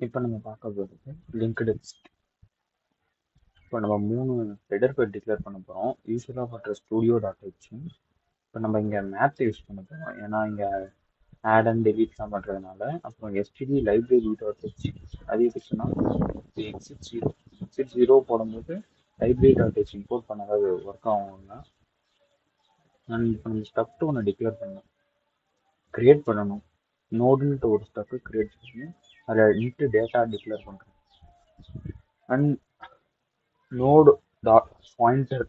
இப்போ நம்ம பார்க்க போகிறது லிங்க்டு லிஸ்ட். இப்போ நம்ம 3 ஹெடர் ஃபைல் டிக்ளேர் பண்ண போகிறோம். யூஸ்வலாக பண்ணுற studio.h. இப்போ நம்ம இங்கே மேத் யூஸ் பண்ண போகிறோம், ஏன்னா இங்கே ஆட் அண்ட் டெலீட்லாம் பண்ணுறதுனால. அப்புறம் std library.h அது எதுக்குன்னா எக்ஸிட் 0 போடும்போது library.h இம்போர்ட் பண்ணாத ஒர்க் ஆகும்னா. நான் இப்போ நம்ம ஸ்டஃப்ட்டு ஒன்று டிக்ளேர் பண்ணணும், க்ரியேட் பண்ணணும். நோடுன்ட்டு ஒரு ஸ்டஃப்பு க்ரியேட் பண்ணி அதில் இன்ட்டு டேட்டா டிக்ளேர் பண்ணுறோம். And node dot pointer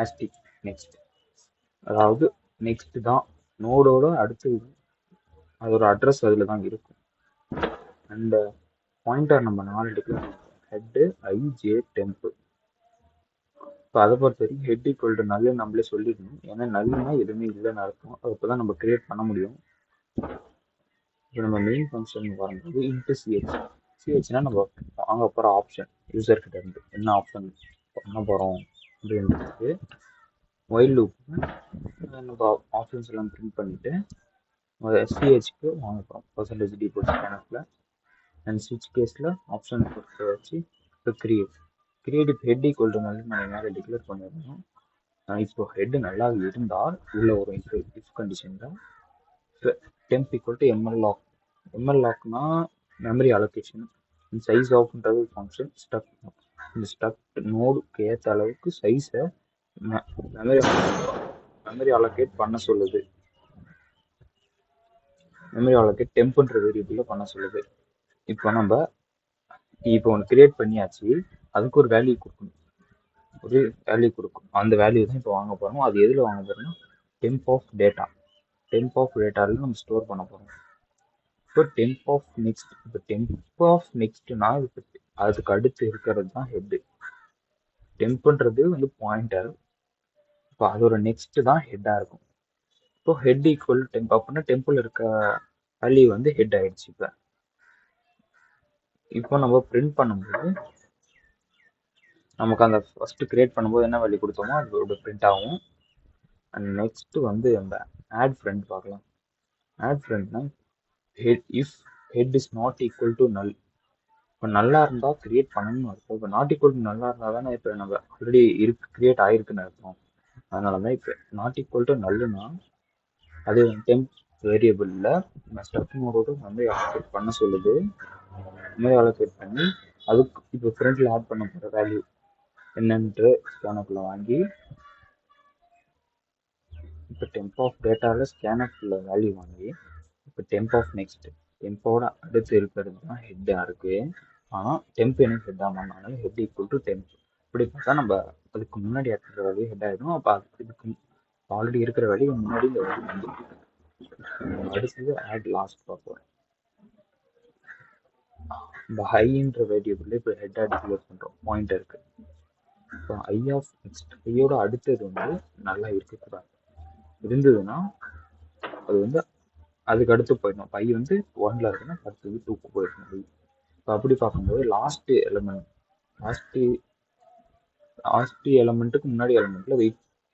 astic next, அதாவது நெக்ஸ்ட் தான் நோடோட அடுத்து அதோட அட்ரஸ் அதில் தான் இருக்கும். அண்ட் பாயிண்டர் நம்ம 4 டிக்ளேர் ஹெட்டு ஐஜே டெம்ப். இப்போ அதை பொறுத்த வரைக்கும் ஹெட் ஈக்குவல் டு நல்ல நம்மளே சொல்லிடணும், ஏன்னா நல்லுன்னா எதுவுமே இல்லைன்னு அர்த்தம். அது இப்போ தான் நம்ம கிரியேட் பண்ண முடியும். இப்போ நம்ம மெயின் ஃபங்க்ஷன் வரும்போது இன்ட்டு சிஹெச்னா நம்ம வாங்க போகிற ஆப்ஷன் யூசர் கிட்ட இருந்து என்ன ஆப்ஷன் பண்ண போகிறோம் அப்படின்றதுக்கு ஒயில் லூப் நம்ம ஆப்ஷன்ஸ் எல்லாம் பிரிண்ட் பண்ணிவிட்டு சிஹெச்க்கு வாங்க போகிறோம் பர்சன்டேஜ் டிபோசிட் கணக்கில். அண்ட் ஸ்விட்ச் கேஸில் ஆப்ஷன் கொடுத்து வச்சு இப்போ கிரியேட் ஹெட் ஈக்குவல் டு மாதிரி நம்ம மேலே டிக்ளேர் பண்ணிடணும். இப்போ ஹெட் நல்லா இருந்தால் உள்ள ஒரு இஃப் கண்டிஷனில் டெம்ப் ஈக்குவல் டு எம்எல் லாக்னா மெமரி அலோகேஷன். சைஸ் ஆஃப்ன்றது ஃபங்க்ஷன் ஸ்டக். இந்த ஸ்டக் நோடுக்கு ஏற்ற அளவுக்கு சைஸை மெமரி அலோகேட் பண்ண சொல்லுது. மெமரி அலோகேட் டெம்ப்ன்ற வேரியபிளில் பண்ண சொல்லுது. இப்போ நம்ம ஒன்று கிரியேட் பண்ணியாச்சு, அதுக்கு ஒரு வேல்யூ கொடுக்கணும். அந்த வேல்யூ தான் இப்போ வாங்க போகிறோம். அது எதில் வாங்க போகிறோம்னா டெம்ப் ஆஃப் டேட்டாவில் நம்ம ஸ்டோர் பண்ண போகிறோம். இப்போ டெம்ப் ஆஃப் நெக்ஸ்ட். இப்போ டெம்ப் ஆஃப் நெக்ஸ்ட்னா அதுக்கு அடுத்து இருக்கிறது தான் ஹெட்டு. டெம்ப்ன்றது வந்து பாயிண்டர். இப்போ அதோட நெக்ஸ்ட் தான் ஹெட்டாக இருக்கும். இப்போ ஹெட் ஈக்குவல் டெம்ப் அப்படின்னா டெம்பிள் இருக்க வேல்யூ வந்து ஹெட் ஆயிடுச்சு. இப்போ நம்ம பிரிண்ட் பண்ணும்போது நமக்கு அந்த ஃபர்ஸ்ட் கிரியேட் பண்ணும்போது என்ன வேல்யூ கொடுத்தோமோ அதோட பிரிண்ட் ஆகும். அண்ட் நெக்ஸ்ட் வந்து அந்த ஆட் ஃப்ரெண்ட் பார்க்கலாம். ஆட் ஃப்ரெண்ட்னா if head is not equal to null. இப்போ நல்லா இருந்தால் கிரியேட் பண்ணணும்னு அர்த்தம். இப்போ நாட் ஈக்குவல் டு நல்லா இருந்தால் தானே இப்போ நம்ம ஆல்ரெடி கிரியேட் ஆகிருக்குன்னு அர்த்தம். அதனால தான் இப்போ நாட் ஈக்குவல் டு நல்லுன்னா அது டெம்ப் வேரியபிளில் ஸ்டப் நோடோட மெமரி அலோகேட் பண்ண சொல்லுது. மெமரி அலோகேட் பண்ணி அதுக்கு இப்போ ஃப்ரண்ட்டில் ஆட் பண்ண போகிற வேல்யூ என்னன்ட்டு ஸ்கேனப்பில் வாங்கி இப்போ டெம்ப் ஆஃப் டேட்டாவில் ஸ்கேனப்பில் வேல்யூ வாங்கி இப்போ டெம்ப் ஆஃப் நெக்ஸ்ட் டெம்போட அடுத்து இருக்கிறது தான் ஹெட்டாக இருக்குது. ஆனால் டெம்ப் எனக்கு ஹெட் ஆகணும்னாலும் ஹெட் ஈக்குவல் டு டெம்ப். இப்படி பார்த்தா நம்ம அதுக்கு முன்னாடி இருக்கிற வேல்யூ ஹெட் ஆகிடும். அப்போ இதுக்கு ஆல்ரெடி இருக்கிற வேல்யூ முன்னாடி இந்த வேல்யூ வந்துருக்கு. அடுத்தது ஆட் லாஸ்ட் பார்ப்போம். இந்த ஹைன்ற வேரியபிள் இப்போ ஹெட்டாக டிக்ளேர் பண்ணுறோம் பாயிண்டருக்கு. இப்போ ஐ ஆஃப் நெக்ஸ்ட் ஐயோட அடுத்தது வந்து நல்லா இருக்கக்கூடாது. இருந்ததுன்னா அது வந்து அதுக்கு அடுத்து போயிடணும். இப்போ ஐ வந்து 1ல் இருக்குன்னா அடுத்தது 2க்கு போயிடணும். இப்போ அப்படி பார்க்கும்போது லாஸ்ட் எலமெண்ட்டுக்கு முன்னாடி எலமெண்ட்டில்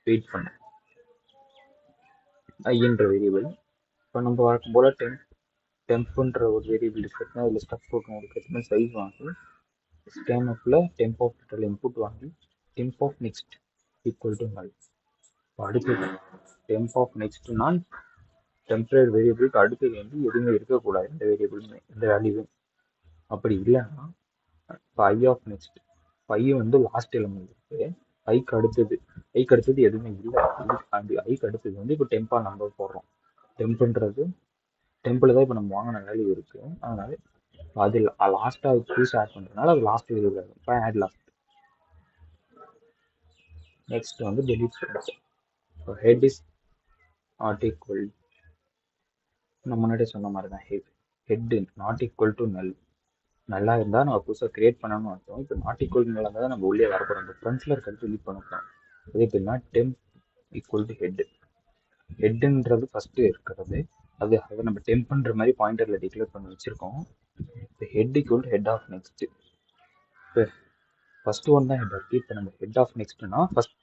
வெயிட் பண்ணும் ஐன்ற வேரியபிள். இப்போ நம்ம வழக்கம் போல் டெம்ப்ன்ற ஒரு வேரியபிள் இருக்கிறதுனா அதில் ஸ்டப் போட்டு இருக்கிறதுனா சைஸ் வாங்கி ஸ்கேனப்பில் டெம்ப் ஆஃப் டோட்டல் இன்புட் வாங்கி temp of next equal to null. இப்போ அடுத்து டெம்ப் ஆஃப் நெக்ஸ்ட்னா டெம்பரரி வேரியபிளுக்கு அடுத்தது வந்து எதுவுமே இருக்கக்கூடாது, இந்த வேரியபிளுமே இந்த வேல்யூவே. அப்படி இல்லைன்னா இப்போ ஐ ஆஃப் நெக்ஸ்ட் ஐ வந்து லாஸ்ட் எலமெண்ட் இருக்குது, ஐக்கு அடுத்தது எதுவுமே இல்லை. அந்த ஐக்கு அடுத்தது வந்து இப்போ டெம்பாக நம்ம போடுறோம். டெம்பிள் தான் இப்போ நம்ம வாங்கின வேல்யூ இருக்குது. அதனால அது லாஸ்ட்டாக புதுசாக ஆட் பண்ணுறதுனால அது லாஸ்ட் வேரியபிள் ஆகும். இப்போ ஆட் லாஸ்ட். நெக்ஸ்ட் வந்து டெலிட் ஃப்ரெண்ட்ஸ். இப்போ ஹெட் இஸ் நாட் ஈக்குவல், நம்ம முன்னாடியே சொன்ன மாதிரி தான் ஹெட் நாட் ஈக்குவல் டு நல். நல்லா இருந்தால் நம்ம புதுசாக கிரியேட் பண்ணணும்னு அர்த்தம். இப்போ நாட் ஈக்குவல் நல்லா இருந்தால் தான் நம்ம உள்ளே வரப்போகிறோம். இப்போ ஃப்ரண்ட்ஸில் இருக்கிறது டெலிட் பண்ணலாம். அதே எப்படின்னா டெம்ப் ஈக்குவல் டு ஹெட்டுன்றது ஃபஸ்ட்டு இருக்கிறது. அதை நம்ம டெம்ப்ன்ற மாதிரி பாயிண்டரில் டிக்ளேர் பண்ணி வச்சுருக்கோம். இப்போ head equal to head of next. இப்போ ஃபஸ்ட்டு ஒன் தான் ஹெட் இருக்குது. இப்போ நம்ம ஹெட் ஆஃப் நெக்ஸ்ட்னா ஃபஸ்ட்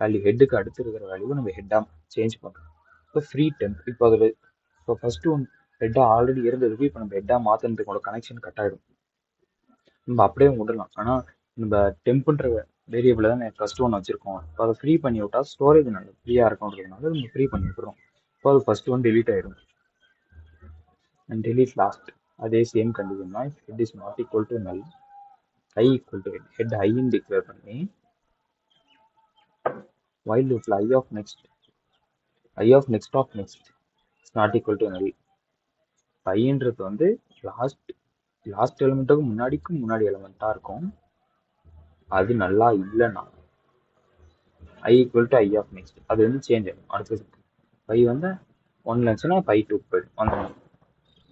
வேல்யூ ஹெட்டுக்கு அடுத்து இருக்கிற வேல்யூவை நம்ம ஹெட்டாக சேஞ்ச் பண்ணுறோம். இப்போ ஃப்ரீ டெம்ப். இப்போ அதில் இப்போ ஃபஸ்ட்டு ஒன் ஹெட்டாக ஆல்ரெடி இருந்ததுக்கு இப்போ நம்ம ஹெட்டாக மாற்றினதுக்கோட கனெக்ஷன் கட் ஆகிடும். நம்ம அப்படியே விடலாம். ஆனால் நம்ம டெம்புன்ற வேரியபிளை தான் ஃபர்ஸ்ட் ஒன்று வச்சுருக்கோம். இப்போ அதை ஃப்ரீ பண்ணி விட்டா ஸ்டோரேஜ் நல்ல ஃப்ரீயாக இருக்கும்ன்றதுனால நம்ம ஃப்ரீ பண்ணி விட்டுறோம். இப்போ அது ஃபர்ஸ்ட் ஒன் டெலீட் ஆயிடும். And delete last. அதே சேம் கண்டிஷன் தான். Head is not equal to null, I equal to head, head ஐன்னு டிக்ளேர் பண்ணி while loopல I of next of next is not equal to null. ஐன்றது வந்து last எலிமெண்ட்டுக்கு முன்னாடி எலிமெண்ட்டாக இருக்கும். அது நல்லா இல்லைன்னா I equal to I of next அது வந்து சேஞ்ச் ஆகும். அடுத்தது பை வந்து ஒன்ல இருந்துச்சுன்னா பை 2 போயிடும். அந்த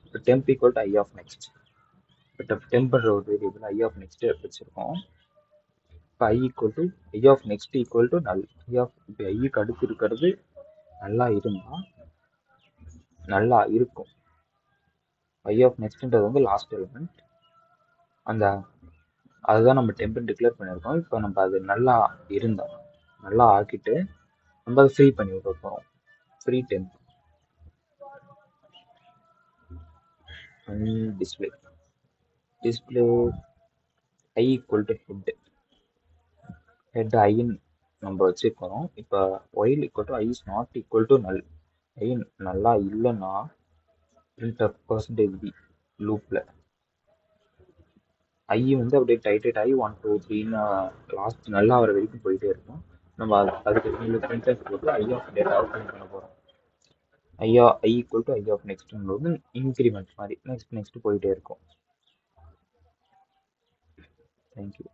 இப்போ temp equal to I of next. இப்போ டெம்பர் ஒரு வேரியபிள் ஐ ஆஃப் நெக்ஸ்ட் வச்சிருக்கோம். இப்போ I equal to I of next equal to null. இப்போ ஐக்கு அடுத்து இருக்கிறது நல்லா இருந்தால் நல்லா இருக்கும். ஐ ஆஃப் நெக்ஸ்ட்ன்றது வந்து லாஸ்ட் எலிமெண்ட். அதுதான் நம்ம டெம்பர் டிக்ளேர் பண்ணியிருக்கோம். இப்போ நம்ம அது நல்லா இருந்தால் நல்லா ஆக்கிட்டு நம்ம அதை ஃப்ரீ பண்ணி விட போகிறோம். Free temp display I equal to head ஐன்னு நம்ம வச்சுருக்கிறோம். இப்போ while equal to I is not equal to null. I நல்லா இல்லைன்னா printf %b லூப்பில் ஐ வந்து அப்படியே டைட்டட் ஆகி 1 2 3ன்னு லாஸ்ட் நல்லா வர வரைக்கும் போயிட்டே இருக்கும். நம்ம அதுக்கு printf போட்டு ஐ ஆஃப் டேட்டாவை பிரிண்ட் பண்ண போகிறோம். I equal to I of நெக்ஸ்ட்ன்றது இன்க்ரிமெண்ட் மாதிரி நெக்ஸ்ட் போயிட்டே இருக்கும். தேங்க்யூ.